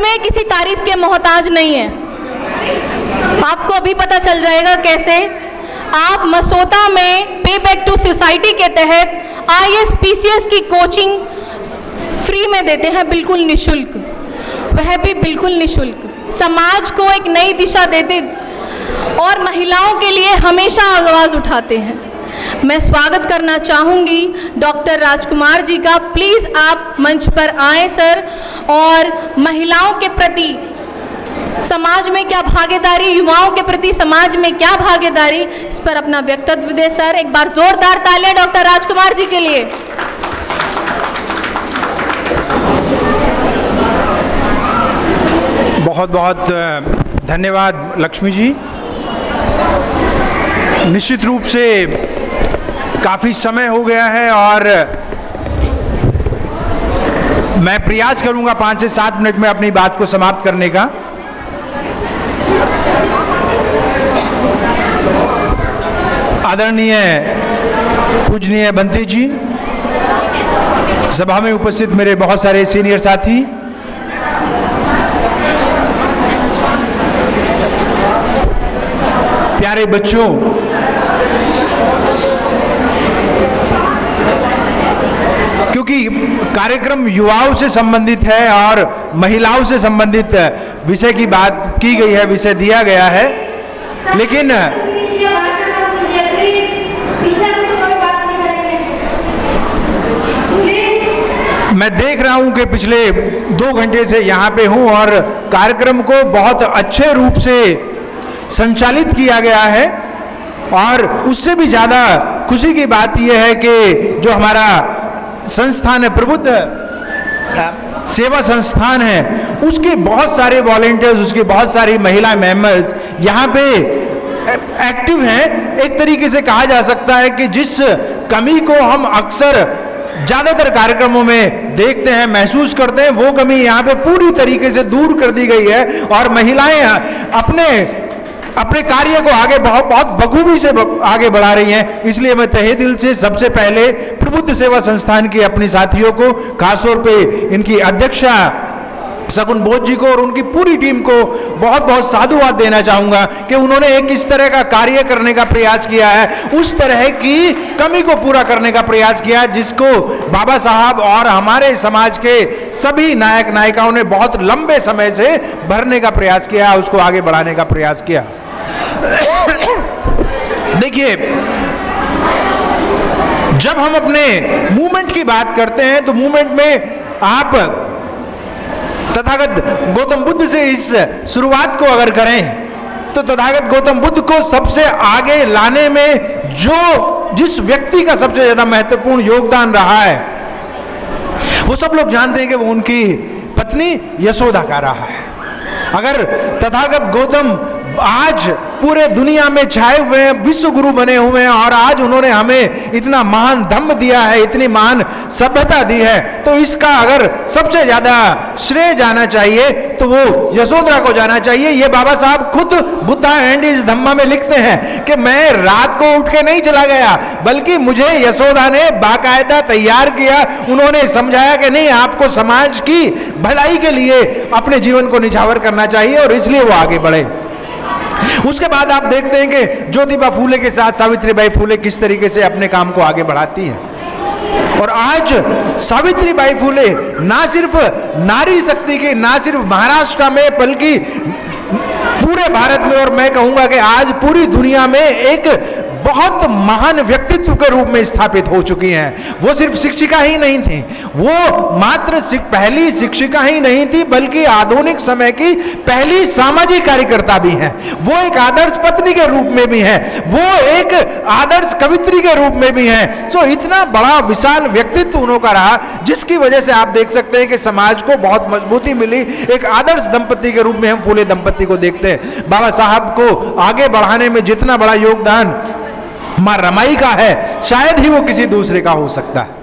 में किसी तारीफ के मोहताज नहीं है। आपको अभी पता चल जाएगा कैसे। आप मसोता में पे बैक टू सोसाइटी के तहत IAS PCS की कोचिंग फ्री में देते हैं, बिल्कुल निशुल्क, वह भी बिल्कुल निशुल्क। समाज को एक नई दिशा देते और महिलाओं के लिए हमेशा आवाज़ उठाते हैं। मैं स्वागत करना चाहूँगी डॉक्टर राजकुमार जी का। प्लीज़ आप मंच पर आएँ सर, और महिलाओं के प्रति समाज में क्या भागीदारी, युवाओं के प्रति समाज में क्या भागीदारी, इस पर अपना वक्तव्य दे सर। एक बार जोरदार तालियां डॉक्टर राजकुमार जी के लिए। बहुत बहुत धन्यवाद लक्ष्मी जी। निश्चित रूप से काफ़ी समय हो गया है और मैं प्रयास करूंगा 5 से 7 मिनट में अपनी बात को समाप्त करने का। आदरणीय पूजनीय बंटी जी, सभा में उपस्थित मेरे बहुत सारे सीनियर साथी, प्यारे बच्चों, क्योंकि कार्यक्रम युवाओं से संबंधित है और महिलाओं से संबंधित विषय की बात की गई है, विषय दिया गया है, लेकिन मैं देख रहा हूं कि पिछले 2 घंटे से यहाँ पे हूं और कार्यक्रम को बहुत अच्छे रूप से संचालित किया गया है। और उससे भी ज़्यादा खुशी की बात यह है कि जो हमारा संस्थान है, प्रबुद्ध सेवा संस्थान है, उसके बहुत सारे वॉलंटियर्स, उसके बहुत सारी महिला मेंबर्स यहाँ पे एक्टिव हैं। एक तरीके से कहा जा सकता है कि जिस कमी को हम अक्सर ज़्यादातर कार्यक्रमों में देखते हैं, महसूस करते हैं, वो कमी यहाँ पे पूरी तरीके से दूर कर दी गई है और महिलाएं अपने कार्य को आगे बहुत बखूबी से आगे बढ़ा रही हैं। इसलिए मैं तहे दिल से सबसे पहले प्रबुद्ध सेवा संस्थान की अपनी साथियों को, खासतौर पे इनकी अध्यक्षा सगुन बोध जी को और उनकी पूरी टीम को बहुत बहुत साधुवाद देना चाहूँगा कि उन्होंने एक इस तरह का कार्य करने का प्रयास किया है, उस तरह की कमी को पूरा करने का प्रयास किया जिसको बाबा साहब और हमारे समाज के सभी नायक नायिकाओं ने बहुत लंबे समय से भरने का प्रयास किया, उसको आगे बढ़ाने का प्रयास किया। देखिए, जब हम अपने मूवमेंट की बात करते हैं तो मूवमेंट में आप तथागत गौतम बुद्ध से इस शुरुआत को अगर करें तो तथागत गौतम बुद्ध को सबसे आगे लाने में जिस व्यक्ति का सबसे ज्यादा महत्वपूर्ण योगदान रहा है, वो सब लोग जानते हैं कि वो उनकी पत्नी यशोदा का रहा है। अगर तथागत गौतम आज पूरे दुनिया में छाए हुए हैं, विश्व गुरु बने हुए हैं और आज उन्होंने हमें इतना महान धम्म दिया है, इतनी महान सभ्यता दी है, तो इसका अगर सबसे ज्यादा श्रेय जाना चाहिए तो वो यशोधरा को जाना चाहिए। ये बाबा साहब खुद बुद्धा एंड इस धम्मा में लिखते हैं कि मैं रात को उठ के नहीं चला गया, बल्कि मुझे यशोदा ने बाकायदा तैयार किया। उन्होंने समझाया कि नहीं, आपको समाज की भलाई के लिए अपने जीवन को निछावर करना चाहिए और इसलिए वो आगे बढ़े। उसके बाद आप देखते हैं कि ज्योतिबा फूले के साथ सावित्रीबाई फूले किस तरीके से अपने काम को आगे बढ़ाती हैं। और आज सावित्रीबाई फूले ना सिर्फ नारी शक्ति की, ना सिर्फ महाराष्ट्र में, बल्कि पूरे भारत में, और मैं कहूंगा कि आज पूरी दुनिया में एक बहुत महान व्यक्तित्व के रूप में स्थापित हो चुकी हैं। वो सिर्फ शिक्षिका ही नहीं थी, वो मात्र पहली शिक्षिका ही नहीं थी, बल्कि आधुनिक समय की पहली सामाजिक कार्यकर्ता भी हैं। वो एक आदर्श पत्नी के रूप में भी हैं, वो एक आदर्श कवित्री के रूप में भी हैं। तो इतना बड़ा विशाल व्यक्तित्व उनका रहा, जिसकी वजह से आप देख सकते हैं कि समाज को बहुत मजबूती मिली। एक आदर्श दंपति के रूप में हम फूले दंपति को देखते हैं। बाबा साहब को आगे बढ़ाने में जितना बड़ा योगदान मां रमाई का है, शायद ही वो किसी दूसरे का हो सकता है।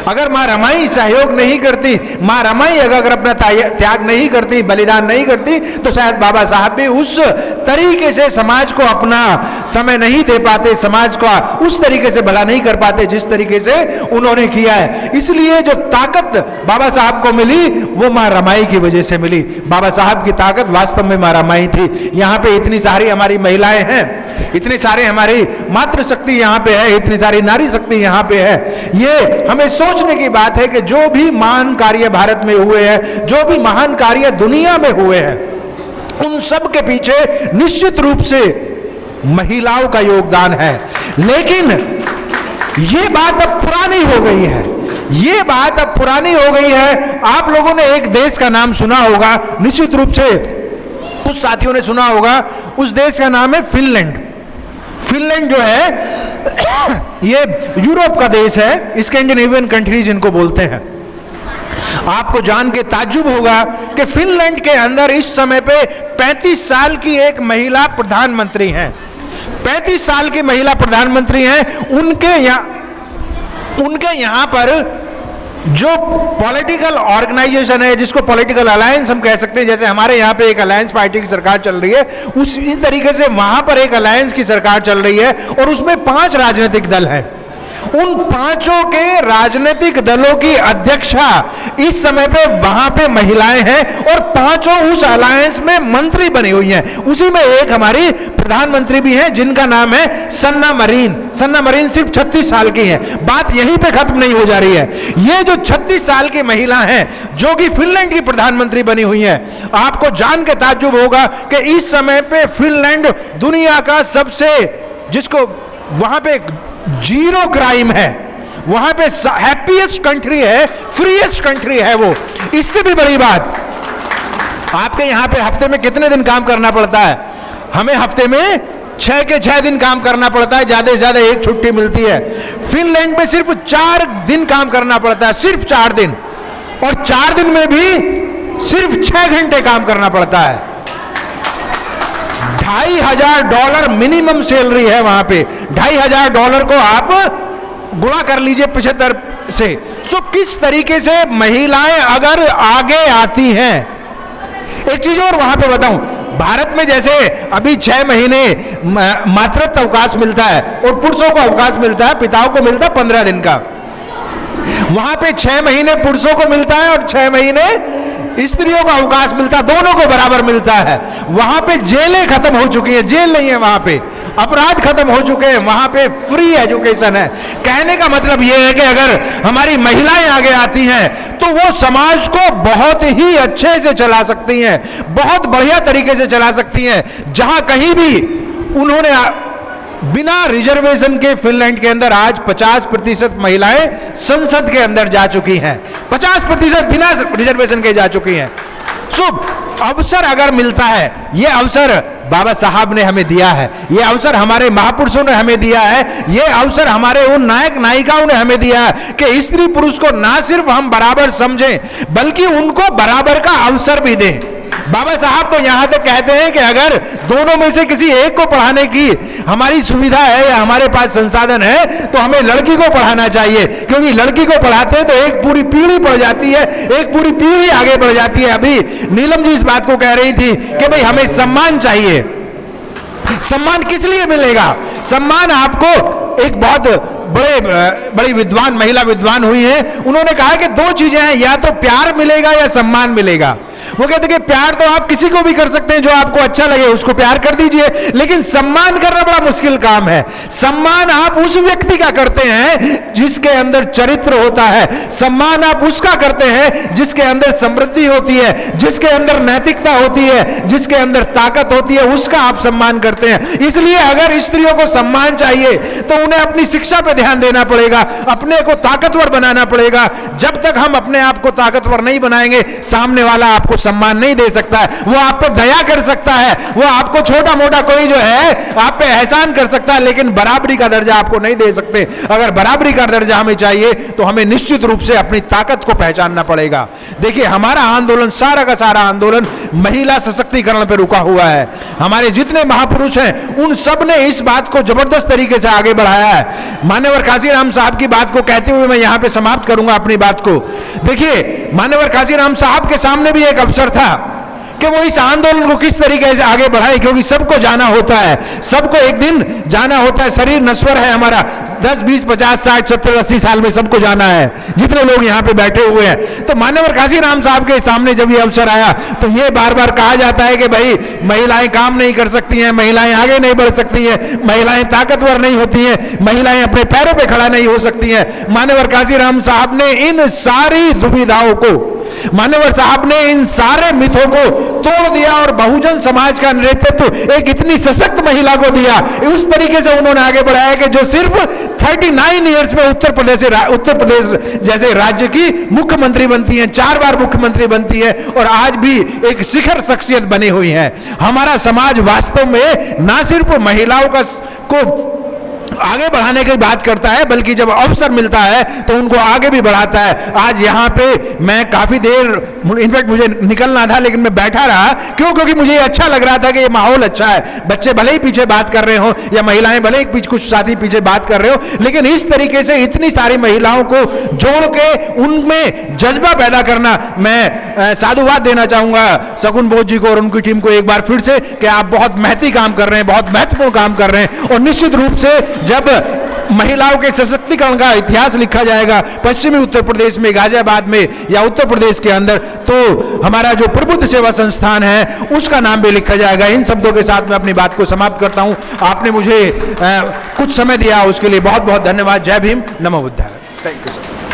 अगर माँ रमाई सहयोग नहीं करती, माँ रमाई अगर अपना त्याग नहीं करती, बलिदान नहीं करती, तो शायद बाबा साहब भी उस तरीके से समाज को अपना समय नहीं दे पाते, समाज को उस तरीके से भला नहीं कर पाते जिस तरीके से उन्होंने किया है। इसलिए जो ताकत बाबा साहब को मिली वो माँ रमाई की वजह से मिली। बाबा साहब की ताकत वास्तव में माँ रमाई थी। यहाँ पे इतनी सारी हमारी महिलाएं हैं, इतनी सारी हमारी मातृ शक्ति यहाँ पे है, इतनी सारी नारी शक्ति यहाँ पे है। ये हमें सोचने की बात है कि जो भी महान कार्य भारत में हुए हैं, जो भी महान कार्य दुनिया में हुए हैं, उन सब के पीछे निश्चित रूप से महिलाओं का योगदान है। लेकिन ये बात अब पुरानी हो गई है, ये बात अब पुरानी हो गई है। आप लोगों ने एक देश का नाम सुना होगा, निश्चित रूप से कुछ साथियों ने सुना होगा, उस देश का नाम है फिनलैंड। फिनलैंड जो है ये यूरोप का देश है, स्कैंडिनेवियन कंट्रीज इनको बोलते हैं। आपको जान के ताज्जुब होगा कि फिनलैंड के अंदर इस समय पे 35 साल की एक महिला प्रधानमंत्री हैं। 35 साल की महिला प्रधानमंत्री हैं। उनके यहाँ पर जो पॉलिटिकल ऑर्गेनाइजेशन है, जिसको पॉलिटिकल अलायंस हम कह सकते हैं, जैसे हमारे यहाँ पे एक अलायंस पार्टी की सरकार चल रही है, इस तरीके से वहां पर एक अलायंस की सरकार चल रही है और उसमें 5 राजनीतिक दल हैं। उन 5 के राजनीतिक दलों की अध्यक्षा इस समय पे वहां पे महिलाएं हैं और 5 उस अलायंस में मंत्री बनी हुई हैं। उसी में एक हमारी प्रधानमंत्री भी हैं जिनका नाम है सन्ना मरीन। सन्ना मरीन सिर्फ 36 साल की हैं। बात यहीं पे खत्म नहीं हो जा रही है। ये जो 36 साल की महिला हैं जो कि फिनलैंड की प्रधानमंत्री बनी हुई हैं, आपको जान के ताज्जुब होगा कि इस समय पे फिनलैंड दुनिया का सबसे, जिसको वहां पे जीरो क्राइम है, वहां पे हैप्पीएस्ट कंट्री है, फ्रीएस्ट कंट्री है वो। इससे भी बड़ी बात, आपके यहां पे हफ्ते में कितने दिन काम करना पड़ता है? हमें हफ्ते में 6 के 6 दिन काम करना पड़ता है, ज्यादा से ज्यादा एक छुट्टी मिलती है। फिनलैंड में सिर्फ 4 दिन काम करना पड़ता है, सिर्फ 4 दिन, और 4 दिन में भी सिर्फ 6 घंटे काम करना पड़ता है। $2,500 मिनिमम सैलरी है वहां पे। $2,500 को आप गुणा कर लीजिए 75 से। सो किस तरीके से महिलाएं अगर आगे आती हैं। एक चीज और वहां पे बताऊं, भारत में जैसे अभी 6 महीने मातृत्व अवकाश मिलता है और पुरुषों को अवकाश मिलता है, पिताओं को मिलता है 15 दिन का। वहां पे 6 महीने पुरुषों को मिलता है और 6 महीने स्त्रियों को अवकाश मिलता है, दोनों को बराबर मिलता है। वहां पे जेलें खत्म हो चुकी हैं, जेल नहीं है वहां पे, अपराध खत्म हो चुके हैं, वहां पे फ्री एजुकेशन है। कहने का मतलब यह है कि अगर हमारी महिलाएं आगे आती हैं तो वो समाज को बहुत ही अच्छे से चला सकती हैं, बहुत बढ़िया तरीके से चला सकती हैं। जहां कहीं भी उन्होंने बिना रिजर्वेशन के फिनलैंड के अंदर आज 50% महिलाएं संसद के अंदर जा चुकी हैं, 50% बिना रिजर्वेशन के जा चुकी हैं। शुभ अवसर अगर मिलता है, यह अवसर बाबा साहब ने हमें दिया है, यह अवसर हमारे महापुरुषों ने हमें दिया है, यह अवसर हमारे उन नायक नायिकाओं ने हमें दिया है कि स्त्री पुरुष को ना सिर्फ हम बराबर समझें बल्कि उनको बराबर का अवसर भी दें। बाबा साहब तो यहां तक कहते हैं कि अगर दोनों में से किसी एक को पढ़ाने की हमारी सुविधा है या हमारे पास संसाधन है तो हमें लड़की को पढ़ाना चाहिए, क्योंकि लड़की को पढ़ाते हैं तो एक पूरी पीढ़ी बढ़ जाती है, एक पूरी पीढ़ी आगे बढ़ जाती है। अभी नीलम जी इस बात को कह रही थी कि भाई हमें सम्मान चाहिए। सम्मान किस लिए मिलेगा? सम्मान आपको, एक बहुत बड़ी विद्वान महिला विद्वान हुई है, उन्होंने कहा कि 2 चीजें हैं, या तो प्यार मिलेगा या सम्मान मिलेगा। वो कहते कि प्यार तो आप किसी को भी कर सकते हैं, जो आपको अच्छा लगे उसको प्यार कर दीजिए, लेकिन सम्मान करना बड़ा मुश्किल काम है। सम्मान आप उस व्यक्ति का करते हैं जिसके अंदर चरित्र होता है, सम्मान आप उसका करते हैं जिसके अंदर समृद्धि होती है, जिसके अंदर नैतिकता होती है, जिसके अंदर ताकत होती है, उसका आप सम्मान करते हैं। इसलिए अगर स्त्रियों को सम्मान चाहिए तो उन्हें अपनी शिक्षा पर ध्यान देना पड़ेगा, अपने को ताकतवर बनाना पड़ेगा। जब तक हम अपने आप को ताकतवर नहीं बनाएंगे, सामने वाला आपको सम्मान नहीं दे सकता है, वो आप पे दया कर सकता है, वो आपको छोटा मोटा कोई जो है आप पे एहसान कर सकता है, लेकिन बराबरी का दर्जा आपको नहीं दे सकते। अगर बराबरी का दर्जा हमें चाहिए तो हमें निश्चित रूप से अपनी ताकत को पहचानना पड़ेगा। देखिए, हमारा आंदोलन, सारा का सारा आंदोलन महिला सशक्तिकरण पर रुका हुआ है। हमारे जितने महापुरुष हैं उन सब ने इस बात को जबरदस्त तरीके से आगे बढ़ाया है। मान्यवर काशीराम साहब की बात को कहते हुए मैं यहां पे समाप्त करूंगा अपनी बात को। देखिए, मान्यवर काशीराम साहब के सामने भी एक अवसर था कि वो इस आंदोलन को किस तरीके से आगे बढ़ाए, क्योंकि सबको जाना होता है, सबको एक दिन जाना होता है। शरीर नश्वर है हमारा, 10, 20, 50, 60, 70, 80 साल में सबको जाना है, जितने लोग यहाँ पे बैठे हुए हैं। तो मान्यवर काशीराम साहब के सामने जब ये अवसर आया तो ये बार बार कहा जाता है कि भाई महिलाएं काम नहीं कर सकती हैं, महिलाएं आगे नहीं बढ़ सकती हैं, महिलाएं ताकतवर नहीं होती हैं, महिलाएं अपने पैरों पर खड़ा नहीं हो सकती हैं। मान्यवर काशीराम साहब ने इन सारी दुविधाओं को, मान्यवर साहब ने इन सारे मिथों को तोड़ दिया और बहुजन समाज का नेतृत्व एक इतनी सशक्त महिला को दिया। उस तरीके से उन्होंने आगे बढ़ाया कि जो सिर्फ 39 इयर्स में उत्तर प्रदेश जैसे राज्य की मुख्यमंत्री बनती हैं, 4 बार मुख्यमंत्री बनती है और आज भी एक शिखर शख्सियत बनी हुई है। हमारा समाज वास्तव में ना सिर्फ महिलाओं को आगे बढ़ाने की बात करता है, बल्कि जब अवसर मिलता है तो उनको आगे भी बढ़ाता है। आज यहाँ पे मैं काफी देर, इनफैक्ट मुझे निकलना था लेकिन मैं बैठा रहा, क्योंकि मुझे अच्छा लग रहा था कि ये माहौल अच्छा है। बच्चे भले ही पीछे बात कर रहे हो या महिलाएं भले ही कुछ साथी पीछे बात कर रहे हो, लेकिन इस तरीके से इतनी सारी महिलाओं को जोड़ के उनमें जज्बा पैदा करना, मैं साधुवाद देना चाहूंगा शगुन बोस जी को और उनकी टीम को एक बार फिर से कि आप बहुत महती काम कर रहे हैं, बहुत महत्वपूर्ण काम कर रहे हैं। और निश्चित रूप से जब महिलाओं के सशक्तिकरण का इतिहास लिखा जाएगा पश्चिमी उत्तर प्रदेश में, गाजियाबाद में या उत्तर प्रदेश के अंदर, तो हमारा जो प्रबुद्ध सेवा संस्थान है उसका नाम भी लिखा जाएगा। इन शब्दों के साथ मैं अपनी बात को समाप्त करता हूं। आपने मुझे कुछ समय दिया उसके लिए बहुत बहुत धन्यवाद। जय भीम, नमो बुद्धाय। Thank you sir.